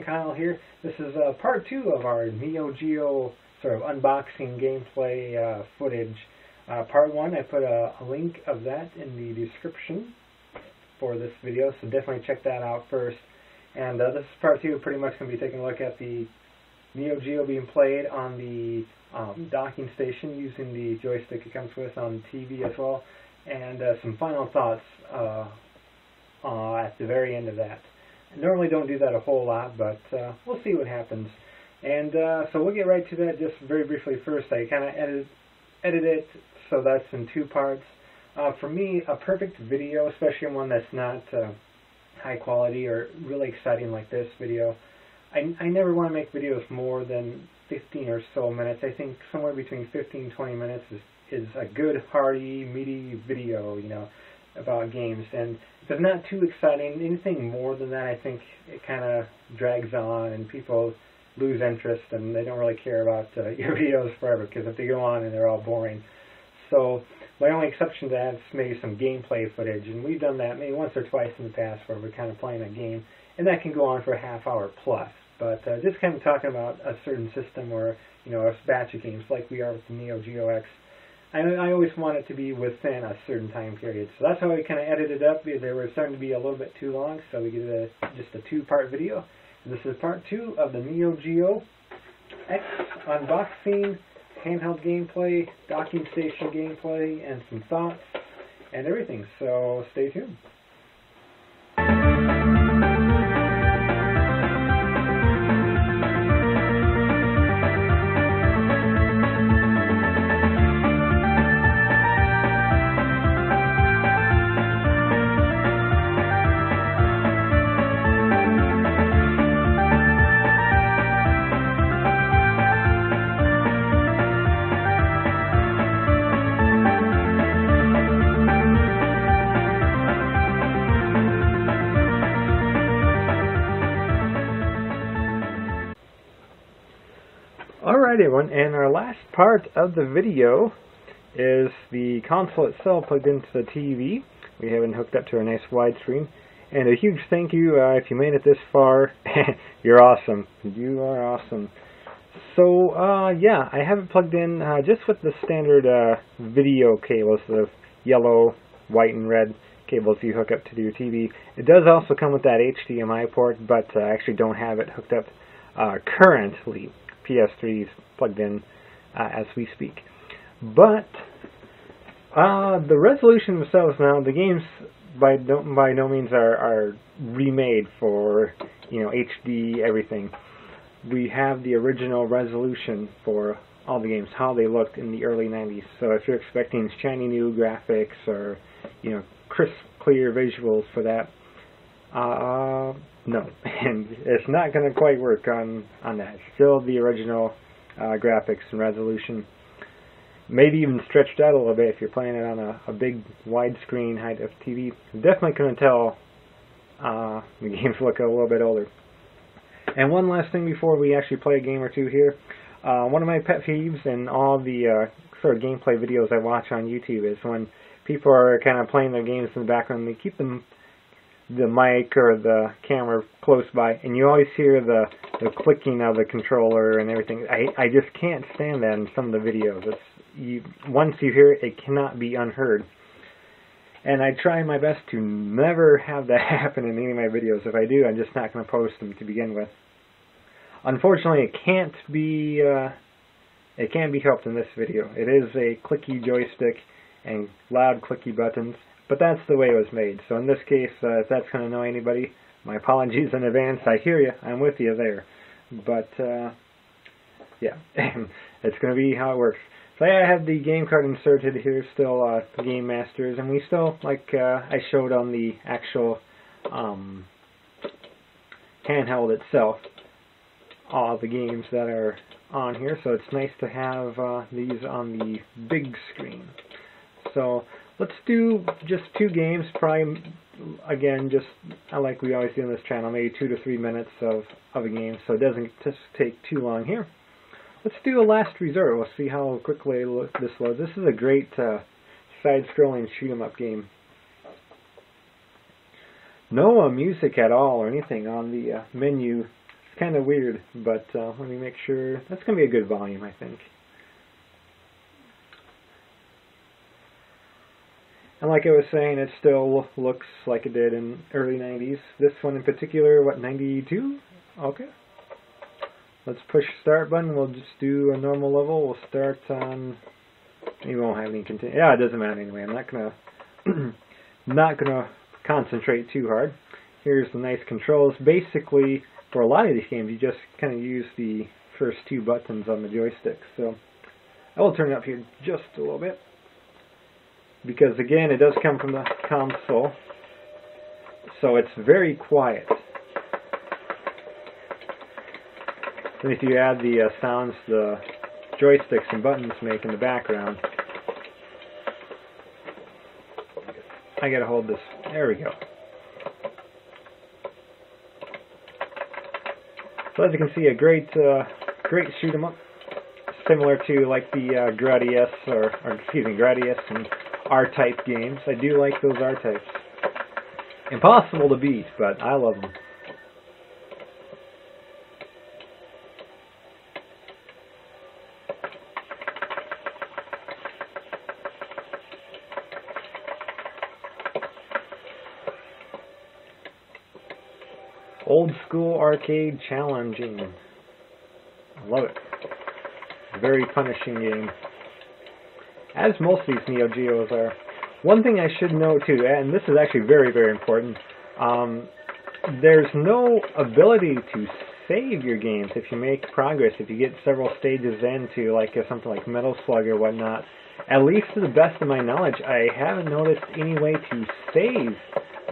Kyle here. This is part 2 of our Neo Geo sort of unboxing gameplay footage. Part 1, I put a link of that in the description for this video, so definitely check that out first. And this is part 2, pretty much going to be taking a look at the Neo Geo being played on the docking station using the joystick it comes with on TV as well, and some final thoughts at the very end of that. I normally don't do that a whole lot, but we'll see what happens. And so we'll get right to that just very briefly first. I kind of edit it so that's in 2 parts. For me, a perfect video, especially one that's not high quality or really exciting like this video, I never want to make videos more than 15 or so minutes. I think somewhere between 15 and 20 minutes is a good, hearty, meaty video, you know, about games. And if it's not too exciting, anything more than that, I think it kind of drags on and people lose interest and they don't really care about your videos forever, because if they go on and they're all boring. So my only exception to that is maybe some gameplay footage, and we've done that maybe once or twice in the past where we're kind of playing a game, and that can go on for a half hour plus. But just kind of talking about a certain system or, you know, a batch of games like we are with the Neo Geo X, I always want it to be within a certain time period. So that's how we kind of edited it up. They were starting to be a little bit too long, so we did just a 2-part video. And this is part 2 of the Neo Geo X unboxing, handheld gameplay, docking station gameplay, and some thoughts and everything. So stay tuned. Alright everyone, and our last part of the video is the console itself plugged into the TV. We have it hooked up to a nice widescreen. And a huge thank you if you made it this far. You're awesome. You are awesome. So yeah, I have it plugged in just with the standard video cables, the yellow, white, and red cables you hook up to your TV. It does also come with that HDMI port, but I actually don't have it hooked up currently. PS3 is plugged in as we speak. But the resolution themselves now, the games by no means are remade for, you know, HD everything. We have the original resolution for all the games, how they looked in the early 90s. So if you're expecting shiny new graphics or, you know, crisp, clear visuals for that, no, and it's not going to quite work on that. It's still the original graphics and resolution. Maybe even stretched out a little bit if you're playing it on a big widescreen high-def TV. Definitely couldn't tell the games look a little bit older. And one last thing before we actually play a game or two here. One of my pet peeves in all the sort of gameplay videos I watch on YouTube is when people are kind of playing their games in the background. They keep the mic or the camera close by, and you always hear the clicking of the controller and everything. I just can't stand that in some of the videos. Once you hear it, it cannot be unheard. And I try my best to never have that happen in any of my videos. If I do, I'm just not going to post them to begin with. Unfortunately, it can't be helped in this video. It is a clicky joystick and loud clicky buttons. But that's the way it was made. So in this case, if that's going to annoy anybody, my apologies in advance. I hear you. I'm with you there. But, yeah, it's going to be how it works. So yeah, I have the game card inserted here, still Game Masters, and we still, like I showed on the actual handheld itself, all the games that are on here. So it's nice to have these on the big screen. So let's do just 2 games, probably, again, just like we always do on this channel, maybe 2 to 3 minutes of a game, so it doesn't just take too long here. Let's do a Last Resort. We'll see how quickly this loads. This is a great side-scrolling shoot-'em-up game. No music at all or anything on the menu kind of weird, but let me make sure. That's going to be a good volume, I think. And like I was saying, it still looks like it did in early 90s. This one in particular, what, 92? Okay. Let's push start button. We'll just do a normal level. We'll start on... You won't have any continue. Yeah, it doesn't matter anyway. I'm not gonna concentrate too hard. Here's the nice controls. Basically, for a lot of these games, you just kind of use the first two buttons on the joystick. So I will turn it up here just a little bit, because again, it does come from the console, so it's very quiet. And if you add the sounds the joysticks and buttons make in the background, I gotta hold this. There we go. So as you can see, a great shoot 'em up, similar to like the Gradius or excuse me, Gradius and R-type games. I do like those R-types. Impossible to beat, but I love them. Old school arcade challenging. I love it. Very punishing game. As most of these Neo Geos are. One thing I should know too, and this is actually very, very important, there's no ability to save your games if you make progress, if you get several stages into like something like Metal Slug or whatnot. At least to the best of my knowledge, I haven't noticed any way to save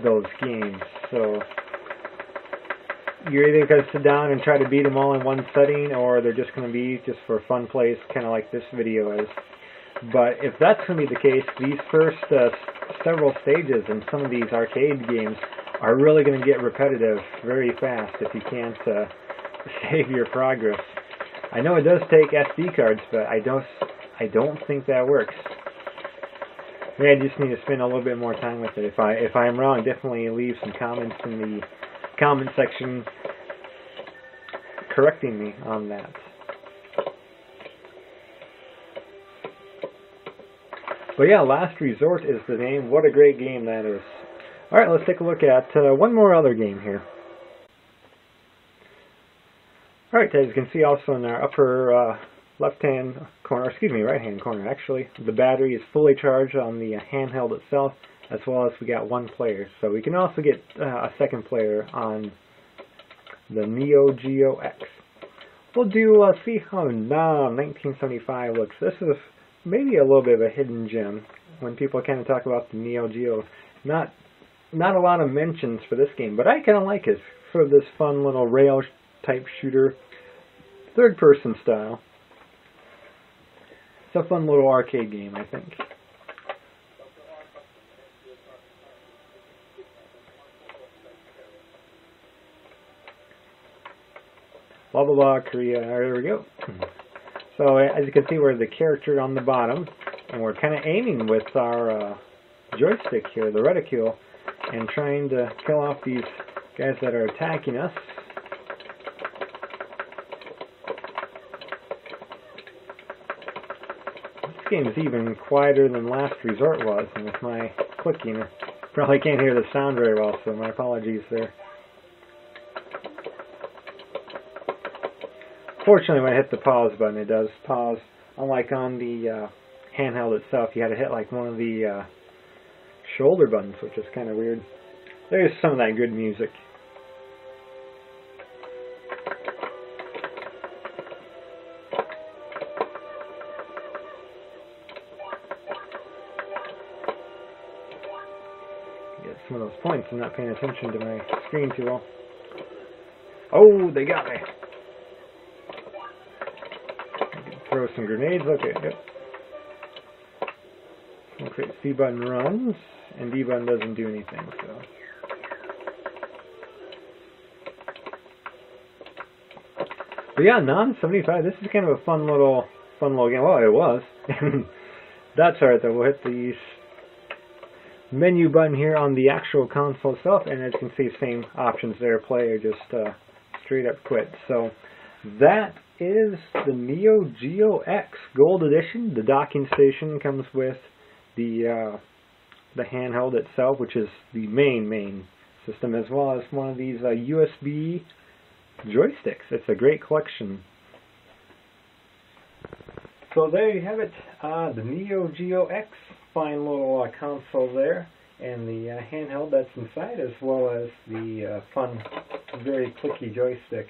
those games. So you're either going to sit down and try to beat them all in one setting, or they're just going to be just for fun plays, kind of like this video is. But if that's going to be the case, these first several stages in some of these arcade games are really going to get repetitive very fast if you can't save your progress. I know it does take SD cards, but I don't think that works. Maybe I just need to spend a little bit more time with it. If I'm wrong, definitely leave some comments in the comment section correcting me on that. But yeah, Last Resort is the name. What a great game that is. Alright, let's take a look at one more other game here. Alright, as you can see also in our upper left-hand corner, excuse me, right-hand corner actually, the battery is fully charged on the handheld itself, as well as we got one player. So we can also get a second player on the Neo Geo X. We'll do see how 1975 looks. This is maybe a little bit of a hidden gem when people kind of talk about the Neo Geo. Not a lot of mentions for this game, but I kind of like it. Sort of this fun little rail type shooter, third person style. It's a fun little arcade game, I think. Blah blah blah, Korea. There we go. So as you can see, we're the character on the bottom, and we're kind of aiming with our joystick here, the reticule, and trying to kill off these guys that are attacking us. This game is even quieter than Last Resort was, and with my clicking, probably can't hear the sound very well, so my apologies there. Fortunately, when I hit the pause button, it does pause. Unlike on the handheld itself, you had to hit like one of the shoulder buttons, which is kind of weird. There's some of that good music. Get some of those points. I'm not paying attention to my screen too well. Oh, they got me. Throw some grenades. Okay, good. Okay, C button runs, and D button doesn't do anything. So, but yeah, non-75. This is kind of a fun little game. Well, it was. That's alright though. We'll hit the menu button here on the actual console itself, and as you can see, same options there. Play or just straight up quit. So that is the Neo Geo X Gold Edition. The docking station comes with the handheld itself, which is the main system, as well as one of these USB joysticks. It's a great collection. So there you have it, the Neo Geo X, fine little console there, and the handheld that's inside, as well as the fun, very clicky joystick.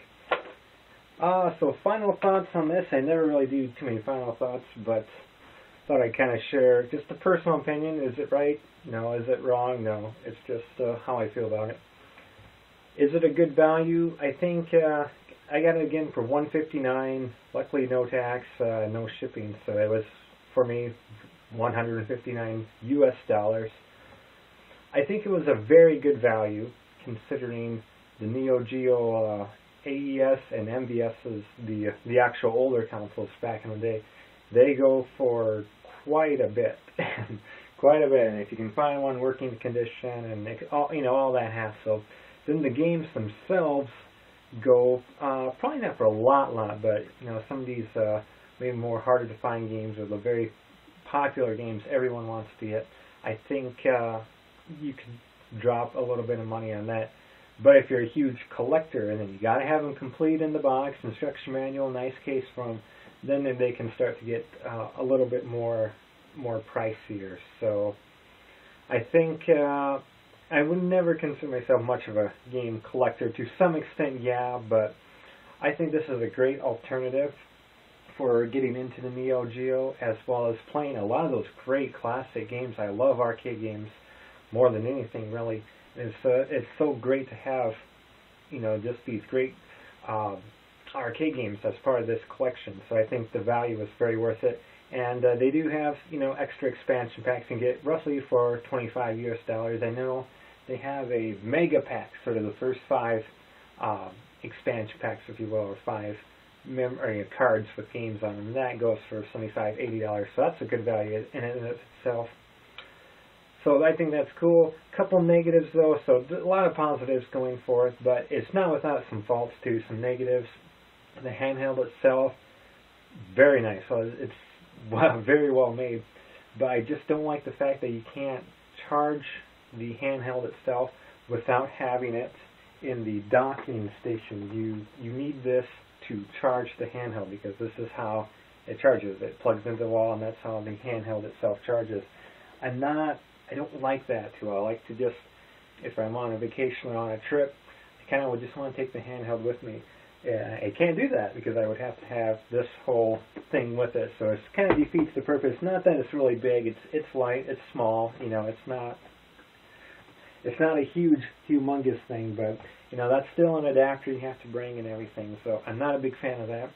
So final thoughts on this. I never really do too many final thoughts, but thought I'd kind of share just a personal opinion. Is it right? No. Is it wrong? No. It's just how I feel about it. Is it a good value? I think I got it again for $159. Luckily, no tax, no shipping. So it was, for me, $159 US. I think it was a very good value, considering the Neo Geo AES and MVS's, the actual older consoles back in the day. They go for quite a bit, quite a bit. And if you can find one working condition and all that hassle, then the games themselves go probably not for a lot, but some of these maybe more harder to find games, or the very popular games everyone wants to get. I think you can drop a little bit of money on that. But if you're a huge collector, and then you got to have them complete in the box, instruction manual, nice case for them, then they can start to get a little bit more pricier. So I think I would never consider myself much of a game collector. To some extent, yeah, but I think this is a great alternative for getting into the Neo Geo, as well as playing a lot of those great classic games. I love arcade games more than anything, really. It's so great to have, just these great arcade games as part of this collection. So I think the value is very worth it. And they do have, extra expansion packs. You can get roughly for $25 US. I know they have a mega pack, sort of the first 5 expansion packs, if you will, or 5 cards with games on them. That goes for $75, $80. So that's a good value in and of itself. So I think that's cool. Couple negatives though, so a lot of positives going for it, but it's not without some faults too, some negatives. The handheld itself, very nice. So it's very well made, but I just don't like the fact that you can't charge the handheld itself without having it in the docking station. You need this to charge the handheld, because this is how it charges. It plugs into the wall, and that's how the handheld itself charges. I don't like that too. I like to just, if I'm on a vacation or on a trip, I kind of would just want to take the handheld with me. I can't do that because I would have to have this whole thing with it. So it kind of defeats the purpose. Not that it's really big. It's light. It's small. It's not a huge, humongous thing, but that's still an adapter you have to bring and everything. So I'm not a big fan of that.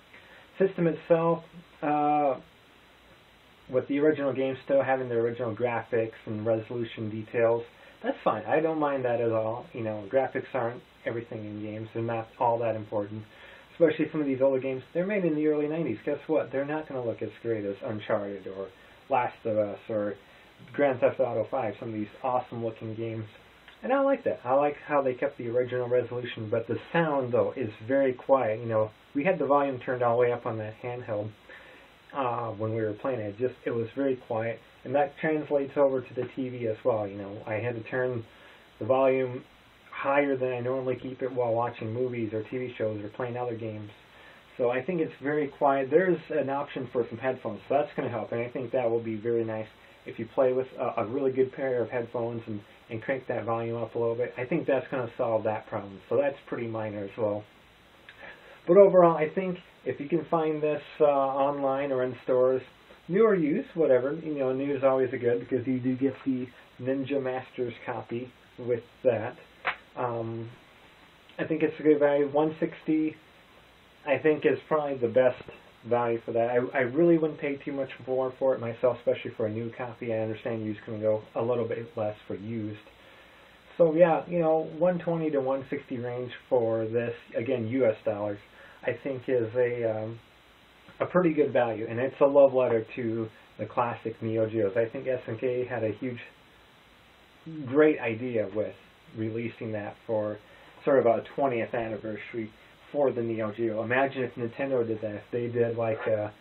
System itself, with the original game still having the original graphics and resolution details, that's fine. I don't mind that at all. Graphics aren't everything in games. They're not all that important. Especially some of these older games, they're made in the early 90s. Guess what? They're not going to look as great as Uncharted or Last of Us or Grand Theft Auto 5, some of these awesome looking games. And I like that. I like how they kept the original resolution, but the sound, though, is very quiet. We had the volume turned all the way up on that handheld when we were playing it. It was very quiet, and that translates over to the TV as well. I had to turn the volume higher than I normally keep it while watching movies or TV shows or playing other games. So I think it's very quiet. There's an option for some headphones, so that's going to help, and I think that will be very nice if you play with a really good pair of headphones and crank that volume up a little bit. I think that's going to solve that problem, so that's pretty minor as well. But overall, I think if you can find this online or in stores, new or used, whatever, new is always a good, because you do get the Ninja Masters copy with that. I think it's a good value. $160, I think, is probably the best value for that. I really wouldn't pay too much more for it myself, especially for a new copy. I understand used can go a little bit less for used. So yeah, 120 to 160 range for this, again, US dollars, I think is a pretty good value, and it's a love letter to the classic Neo Geos. I think SNK had a great idea with releasing that for sort of a 20th anniversary for the Neo Geo. Imagine if Nintendo did that. If they did like a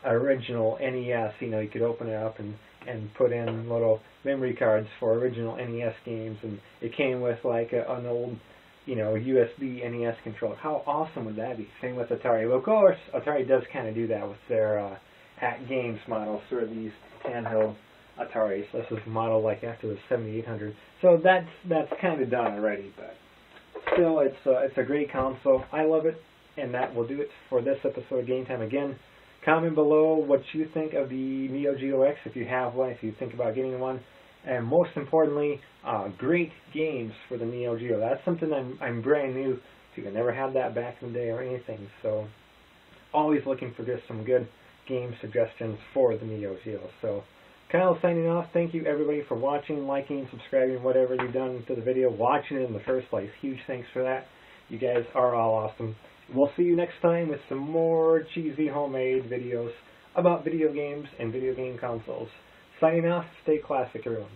original NES, you know, you could open it up and put in little memory cards for original NES games, and it came with like an old, you know, USB NES controller. How awesome would that be? Same with Atari. Well, of course, Atari does kind of do that with their At Games models, sort of these handheld Ataris. This is modeled like after the 7800. So that's kind of done already, but still, it's a great console. I love it, and that will do it for this episode of Game Time. Again, comment below what you think of the Neo Geo X, if you have one, if you think about getting one, and most importantly, great games for the Neo Geo. That's something I'm brand new to. I never had that back in the day or anything, so always looking for just some good game suggestions for the Neo Geo. So, Kyle signing off. Thank you everybody for watching, liking, subscribing, whatever you've done to the video, watching it in the first place. Huge thanks for that. You guys are all awesome. We'll see you next time with some more cheesy homemade videos about video games and video game consoles. Signing off. Stay classic, everyone.